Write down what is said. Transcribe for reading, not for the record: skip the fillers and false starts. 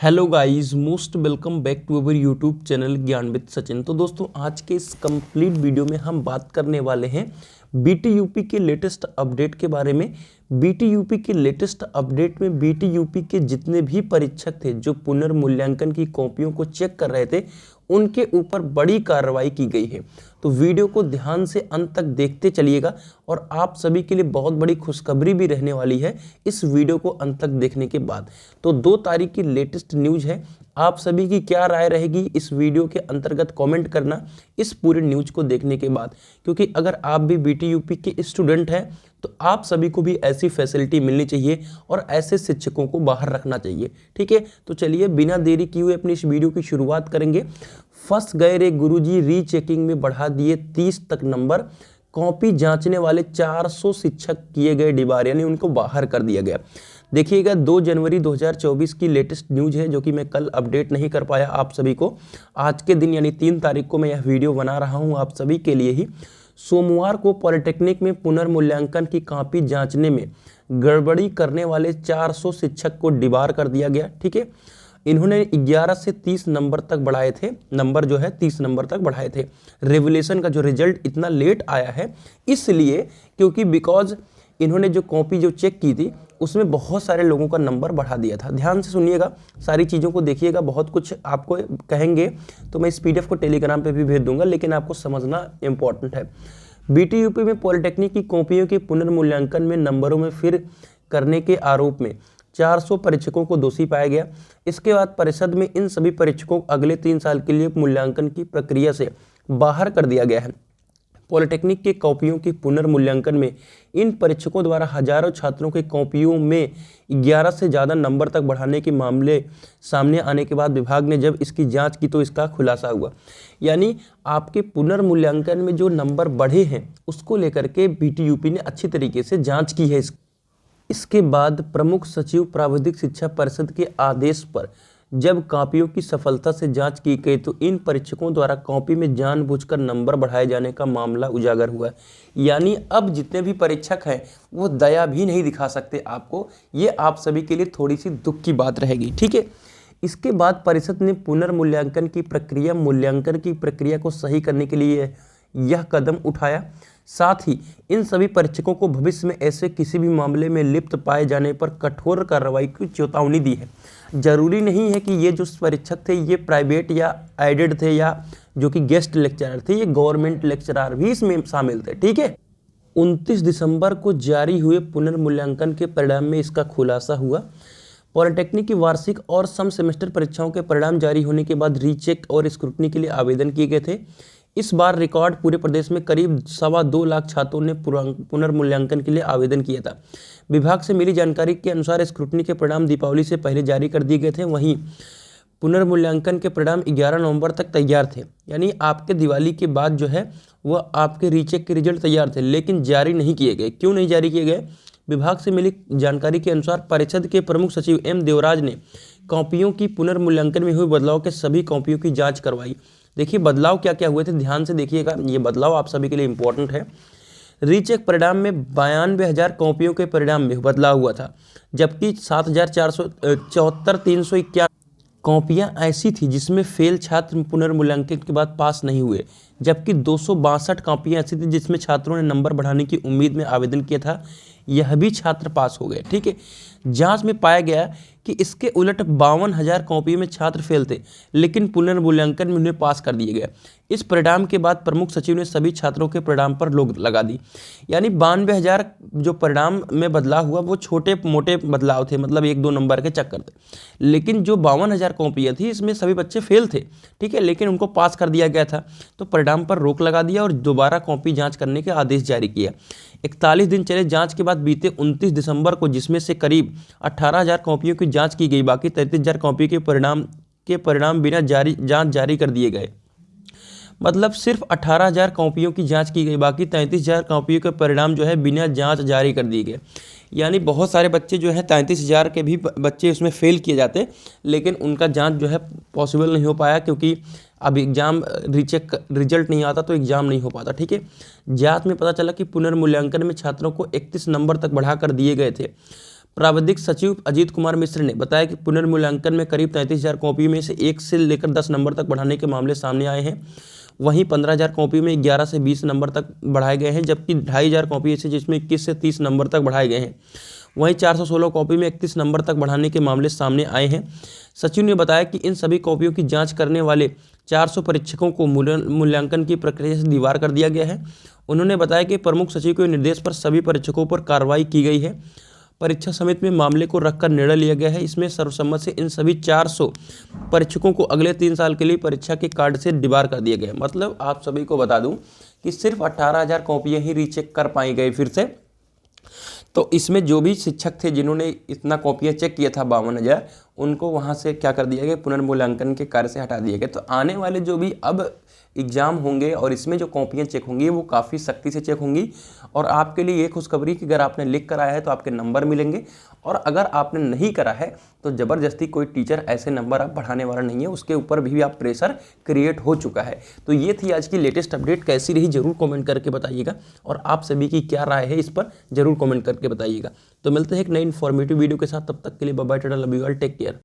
Hello guys, most welcome back to our YouTube channel Gyan with Sachin. तो दोस्तों, आज के इस कंप्लीट वीडियो में हम बात करने वाले हैं बीटी यूपी के लेटेस्ट अपडेट के बारे में। बीटी यूपी के लेटेस्ट अपडेट में बीटी यूपी के जितने भी परीक्षक थे जो पुनर्मूल्यांकन की कॉपियों को चेक कर रहे थे, उनके ऊपर बड़ी कार्रवाई की गई है। तो वीडियो को ध्यान से अंत तक देखते चलिएगा और आप सभी के लिए बहुत बड़ी खुशखबरी भी रहने वाली है इस वीडियो को अंत तक देखने के बाद। तो 2 तारीख की लेटेस्ट न्यूज़ है। आप सभी की क्या राय रहेगी इस वीडियो के अंतर्गत कमेंट करना इस पूरे न्यूज़ को देखने के बाद, क्योंकि अगर आप भी बीटी यूपी के स्टूडेंट हैं तो आप सभी को भी ऐसी फैसिलिटी मिलनी चाहिए और ऐसे शिक्षकों को बाहर रखना चाहिए। ठीक है, तो चलिए बिना देरी किए हुए अपनी इस वीडियो की शुरुआत करेंगे। फंस गए रे गुरुजी, रीचेकिंग में बढ़ा दिए 30 तक नंबर। कॉपी जांचने वाले 400 शिक्षक किए गए डिबार, यानी उनको बाहर कर दिया गया। देखिएगा, 2 जनवरी 2024 की लेटेस्ट न्यूज़ है जो कि मैं कल अपडेट नहीं कर पाया आप सभी को। आज के दिन यानी 3 तारीख को मैं यह वीडियो बना रहा हूं आप सभी के लिए ही। सोमवार को पॉलिटेक्निक में पुनर्मूल्यांकन की कॉपी जांचने में गड़बड़ी करने वाले 400 शिक्षक को डिबार कर दिया गया। ठीक है, इन्होंने 11 से 30 नंबर तक बढ़ाए थे, नंबर जो है 30 नंबर तक बढ़ाए थे। रेवुलेशन का जो रिजल्ट इतना लेट आया है इसलिए क्योंकि बिकॉज इन्होंने जो कॉपी जो चेक की थी उसमें बहुत सारे लोगों का नंबर बढ़ा दिया था। ध्यान से सुनिएगा, सारी चीज़ों को देखिएगा, बहुत कुछ आपको कहेंगे तो मैं इस पीडीएफ को टेलीग्राम पे भी भेज दूंगा, लेकिन आपको समझना इंपॉर्टेंट है। बीटी यूपी में पॉलिटेक्निक की कॉपियों के पुनर्मूल्यांकन में नंबरों में फिर करने के आरोप में 400 परीक्षकों को दोषी पाया गया। इसके बाद परिषद में इन सभी परीक्षकों को अगले 3 साल के लिए मूल्यांकन की प्रक्रिया से बाहर कर दिया गया है। पॉलिटेक्निक के कॉपियों के पुनर्मूल्यांकन में इन परीक्षकों द्वारा हजारों छात्रों के कॉपियों में 11 से ज़्यादा नंबर तक बढ़ाने के मामले सामने आने के बाद विभाग ने जब इसकी जांच की तो इसका खुलासा हुआ। यानी आपके पुनर्मूल्यांकन में जो नंबर बढ़े हैं उसको लेकर के बीटी यूपी ने अच्छी तरीके से जाँच की है। इसके बाद प्रमुख सचिव प्राविधिक शिक्षा परिषद के आदेश पर जब कॉपियों की सफलता से जांच की गई तो इन परीक्षकों द्वारा कॉपी में जानबूझकर नंबर बढ़ाए जाने का मामला उजागर हुआ। यानी अब जितने भी परीक्षक हैं वो दया भी नहीं दिखा सकते आपको। ये आप सभी के लिए थोड़ी सी दुख की बात रहेगी। ठीक है, इसके बाद परिषद ने पुनर्मूल्यांकन की प्रक्रिया मूल्यांकन की प्रक्रिया को सही करने के लिए यह कदम उठाया। साथ ही इन सभी परीक्षकों को भविष्य में ऐसे किसी भी मामले में लिप्त पाए जाने पर कठोर कार्रवाई की चेतावनी दी है। जरूरी नहीं है कि ये जो परीक्षक थे ये प्राइवेट या एडेड थे या जो कि गेस्ट लेक्चरर थे, ये गवर्नमेंट लेक्चरर भी इसमें शामिल थे। ठीक है, 29 दिसंबर को जारी हुए पुनर्मूल्यांकन के परिणाम में इसका खुलासा हुआ। पॉलिटेक्निक की वार्षिक और सम सेमेस्टर परीक्षाओं के परिणाम जारी होने के बाद रीचेक और स्क्रूटनी के लिए आवेदन किए गए थे। इस बार रिकॉर्ड पूरे प्रदेश में करीब 2.25 लाख छात्रों ने पुनर्मूल्यांकन के लिए आवेदन किया था। विभाग से मिली जानकारी के अनुसार स्क्रूटनी के परिणाम दीपावली से पहले जारी कर दिए गए थे। वहीं पुनर्मूल्यांकन के परिणाम 11 नवंबर तक तैयार थे। यानी आपके दिवाली के बाद जो है वो आपके रीचेक के रिजल्ट तैयार थे, लेकिन जारी नहीं किए गए। क्यों नहीं जारी किए गए? विभाग से मिली जानकारी के अनुसार परिषद के प्रमुख सचिव एम देवराज ने कॉपियों की पुनर्मूल्यांकन में हुए बदलाव के सभी कॉपियों की जाँच करवाई। देखिए बदलाव क्या क्या हुए थे, ध्यान से देखिएगा, ये बदलाव आप सभी के लिए इंपॉर्टेंट है। रीचेक परिणाम में 92,000 कॉपियों के परिणाम में बदलाव हुआ था, जबकि 7,474,351 कॉपियां ऐसी थी जिसमें फेल छात्र पुनर्मूल्यांकन के बाद पास नहीं हुए, जबकि 262 कॉपियां ऐसी थी जिसमें छात्रों ने नंबर बढ़ाने की उम्मीद में आवेदन किया था, यह भी छात्र पास हो गए। ठीक है, जांच में पाया गया कि इसके उलट 52,000 कॉपी में छात्र फेल थे, लेकिन पुनर्मूल्यांकन में उन्हें पास कर दिया गया। इस परिणाम के बाद प्रमुख सचिव ने सभी छात्रों के परिणाम पर रोक लगा दी। यानी 92,000 जो परिणाम में बदलाव हुआ वो छोटे मोटे बदलाव थे, मतलब 1-2 नंबर के चक्कर थे, लेकिन जो 52,000 कॉपियाँ थी इसमें सभी बच्चे फेल थे। ठीक है, लेकिन उनको पास कर दिया गया था, तो परिणाम पर रोक लगा दिया और दोबारा कॉपी जाँच करने के आदेश जारी किया। 41 दिन चले जाँच के बाद बीते 29 दिसंबर को, जिसमें से करीब 18,000 कॉपियों की जांच की गई, बाकी 33,000 कॉपी के परिणाम बिना जांच जारी कर दिए गए। मतलब सिर्फ 18,000 कॉपियों की जांच की गई, बाकी 33,000 कॉपियों के परिणाम जो है बिना जांच जारी कर दिए गए। यानी बहुत सारे बच्चे जो है 33,000 के भी बच्चे उसमें फेल किए जाते, लेकिन उनका जांच जो है पॉसिबल नहीं हो पाया, क्योंकि अब एग्ज़ाम रीचेक रिजल्ट नहीं आता तो एग्ज़ाम नहीं हो पाता। ठीक है, जांच में पता चला कि पुनर्मूल्यांकन में छात्रों को 31 नंबर तक बढ़ा कर दिए गए थे। प्राविधिक सचिव अजीत कुमार मिश्र ने बताया कि पुनर्मूल्यांकन में करीब 33,000 कॉपियों में से 1 से लेकर 10 नंबर तक बढ़ाने के मामले सामने आए हैं। वहीं 15,000 कॉपी में 11 से 20 नंबर तक बढ़ाए गए हैं, जबकि 2,500 कॉपी ऐसे जिसमें 21 से 30 नंबर तक बढ़ाए गए हैं। वहीं 416 कॉपी में 31 नंबर तक बढ़ाने के मामले सामने आए हैं। सचिव ने बताया कि इन सभी कॉपियों की जांच करने वाले 400 परीक्षकों को मूल्यांकन की प्रक्रिया से दीवार कर दिया गया है। उन्होंने बताया कि प्रमुख सचिव के निर्देश पर सभी परीक्षकों पर कार्रवाई की गई है। परीक्षा समिति में मामले को रखकर निर्णय लिया गया है। इसमें सर्वसम्मत से इन सभी 400 परीक्षकों को अगले 3 साल के लिए परीक्षा के कार्ड से डिबार कर दिया गया है। मतलब आप सभी को बता दूं कि सिर्फ 18,000 कॉपियाँ ही रीचेक कर पाई गई फिर से। तो इसमें जो भी शिक्षक थे जिन्होंने इतना कॉपियाँ चेक किया था 52,000, उनको वहाँ से क्या कर दिया गया, पुनर्मूल्यांकन के कार्य से हटा दिया गया। तो आने वाले जो भी अब एग्ज़ाम होंगे और इसमें जो कॉपियाँ चेक होंगी वो काफ़ी सख्ती से चेक होंगी। और आपके लिए ये खुशखबरी कि अगर आपने लिख कर आया है तो आपके नंबर मिलेंगे, और अगर आपने नहीं करा है तो ज़बरदस्ती कोई टीचर ऐसे नंबर आप बढ़ाने वाला नहीं है, उसके ऊपर भी आप प्रेशर क्रिएट हो चुका है। तो ये थी आज की लेटेस्ट अपडेट। कैसी रही ज़रूर कमेंट करके बताइएगा, और आप सभी की क्या राय है इस पर ज़रूर कमेंट करके बताइएगा। तो मिलते हैं एक नई इन्फॉर्मेटिव वीडियो के साथ, तब तक के लिए bye bye, tata, love you all, take care.